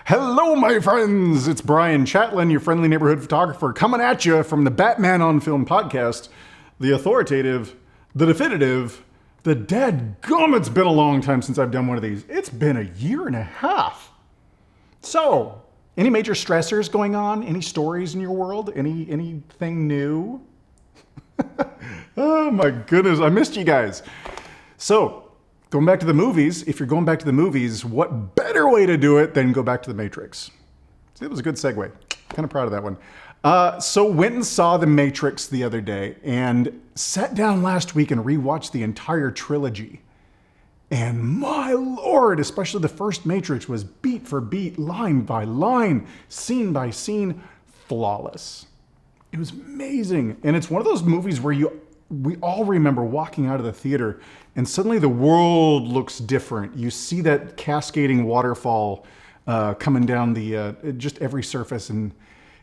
Hello, my friends! It's Brian Chatlin, your friendly neighborhood photographer, coming at you from the Batman on Film podcast. The authoritative, the definitive, the dead gum. It's been a long time since I've done one of these. It's been a year and a half. So, any major stressors going on? Any stories in your world? Anything new? Oh my goodness, I missed you guys. So, going back to the movies, if you're going back to the movies, what better way to do it than go back to the Matrix? See, that was a good segue. Kind of proud of that one. So went and saw the Matrix the other day and sat down last week and rewatched the entire trilogy. And my Lord, especially the first Matrix was beat for beat, line by line, scene by scene, flawless. It was amazing. And it's one of those movies where we all remember walking out of the theater and suddenly the world looks different. You see that cascading waterfall coming down just every surface, and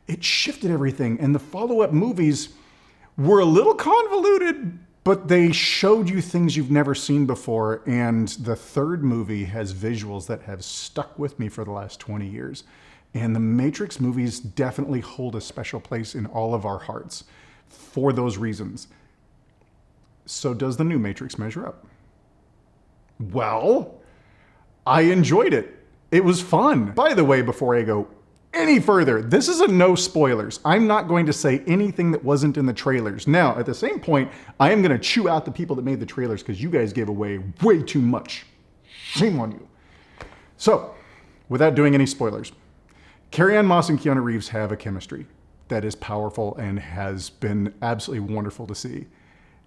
it shifted everything. And the follow-up movies were a little convoluted, but they showed you things you've never seen before. And the third movie has visuals that have stuck with me for the last 20 years. And the Matrix movies definitely hold a special place in all of our hearts for those reasons. So does the new Matrix measure up? Well, I enjoyed it. It was fun. By the way, before I go any further, this is a no spoilers. I'm not going to say anything that wasn't in the trailers. Now, at the same point, I am going to chew out the people that made the trailers because you guys gave away way too much. Shame on you. So, without doing any spoilers, Carrie-Anne Moss and Keanu Reeves have a chemistry that is powerful and has been absolutely wonderful to see.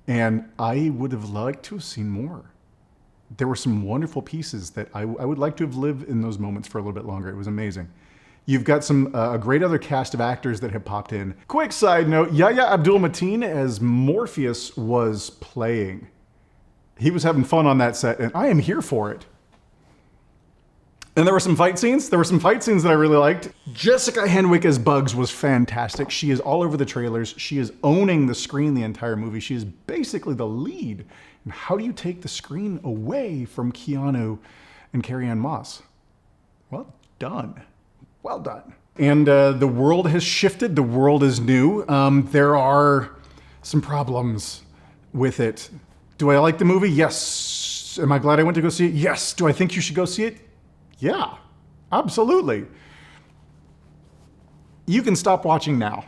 And I would have liked to have seen more. There were some wonderful pieces that I would like to have lived in those moments for a little bit longer. It was amazing. You've got a great other cast of actors that have popped in. Quick side note, Yahya Abdul-Mateen as Morpheus was playing. He was having fun on that set, and I am here for it. And there were some fight scenes. There were some fight scenes that I really liked. Jessica Henwick as Bugs was fantastic. She is all over the trailers. She is owning the screen the entire movie. She is basically the lead. And how do you take the screen away from Keanu and Carrie-Anne Moss? Well done. Well done. And the world has shifted. The world is new. There are some problems with it. Do I like the movie? Yes. Am I glad I went to go see it? Yes. Do I think you should go see it? Yeah, absolutely. You can stop watching now.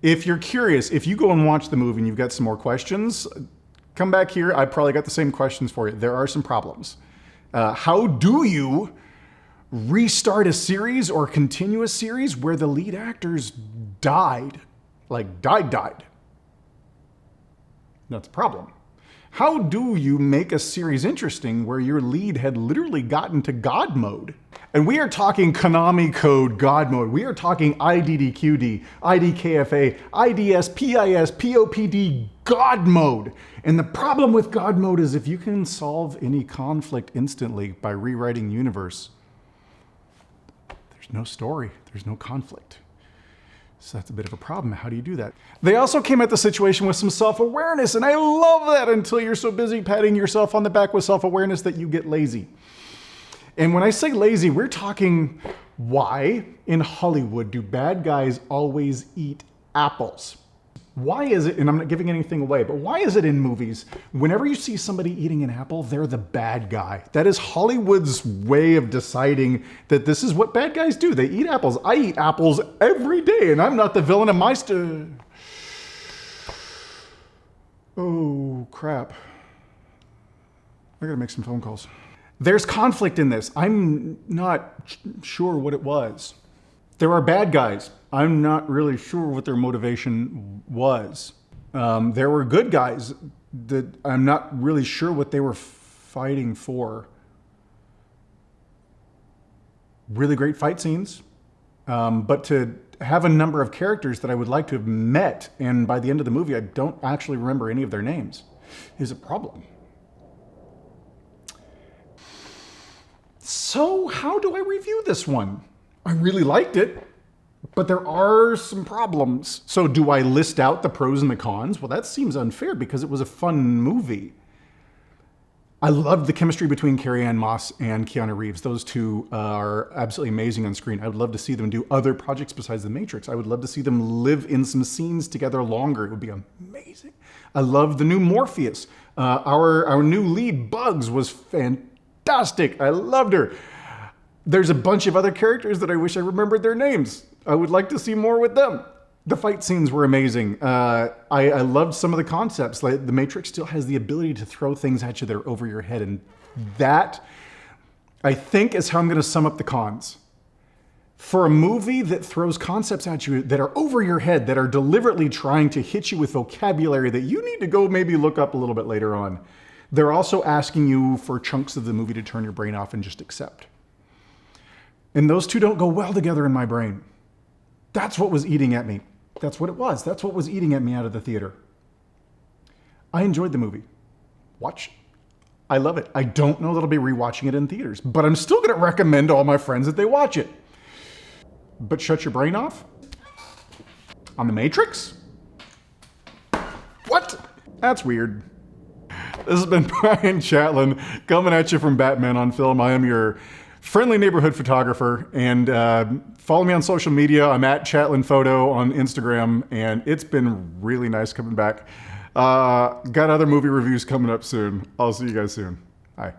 If you're curious, if you go and watch the movie and you've got some more questions, come back here. I probably got the same questions for you. There are some problems. How do you restart a series or continue a series where the lead actors died? Like died. That's a problem. How do you make a series interesting where your lead had literally gotten to God mode? And we are talking Konami code God mode. We are talking IDDQD, IDKFA, IDS, PIS, POPD, God mode. And the problem with God mode is if you can solve any conflict instantly by rewriting the universe, there's no story, there's no conflict. So that's a bit of a problem. How do you do that? They also came at the situation with some self-awareness, and I love that until you're so busy patting yourself on the back with self-awareness that you get lazy. And when I say lazy, we're talking why in Hollywood do bad guys always eat apples? Why is it, and I'm not giving anything away, but why is it in movies, whenever you see somebody eating an apple, they're the bad guy? That is Hollywood's way of deciding that this is what bad guys do. They eat apples. I eat apples every day, and I'm not the villain of my Oh, crap. I gotta make some phone calls. There's conflict in this. I'm not sure what it was. There are bad guys. I'm not really sure what their motivation was. There were good guys that I'm not really sure what they were fighting for. Really great fight scenes. But to have a number of characters that I would like to have met, and by the end of the movie, I don't actually remember any of their names, is a problem. So how do I review this one? I really liked it, but there are some problems. So do I list out the pros and the cons? Well, that seems unfair because it was a fun movie. I loved the chemistry between Carrie-Anne Moss and Keanu Reeves. Those two are absolutely amazing on screen. I would love to see them do other projects besides The Matrix. I would love to see them live in some scenes together longer. It would be amazing. I love the new Morpheus. Our new lead, Bugs, was fantastic. I loved her. There's a bunch of other characters that I wish I remembered their names. I would like to see more with them. The fight scenes were amazing. I loved some of the concepts. Like The Matrix still has the ability to throw things at you that are over your head. And that, I think, is how I'm going to sum up the cons. For a movie that throws concepts at you that are over your head, that are deliberately trying to hit you with vocabulary that you need to go maybe look up a little bit later on, they're also asking you for chunks of the movie to turn your brain off and just accept. And those two don't go well together in my brain. That's what was eating at me. That's what it was. That's what was eating at me out of the theater. I enjoyed the movie. I love it. I don't know that I'll be rewatching it in theaters, but I'm still going to recommend to all my friends that they watch it. But shut your brain off? On The Matrix? What? That's weird. This has been Brian Chatlin coming at you from Batman on Film. I am your friendly neighborhood photographer, and follow me on social media. I'm at Chatlin Photo on Instagram, and it's been really nice coming back. Got other movie reviews coming up soon. I'll see you guys soon. Bye.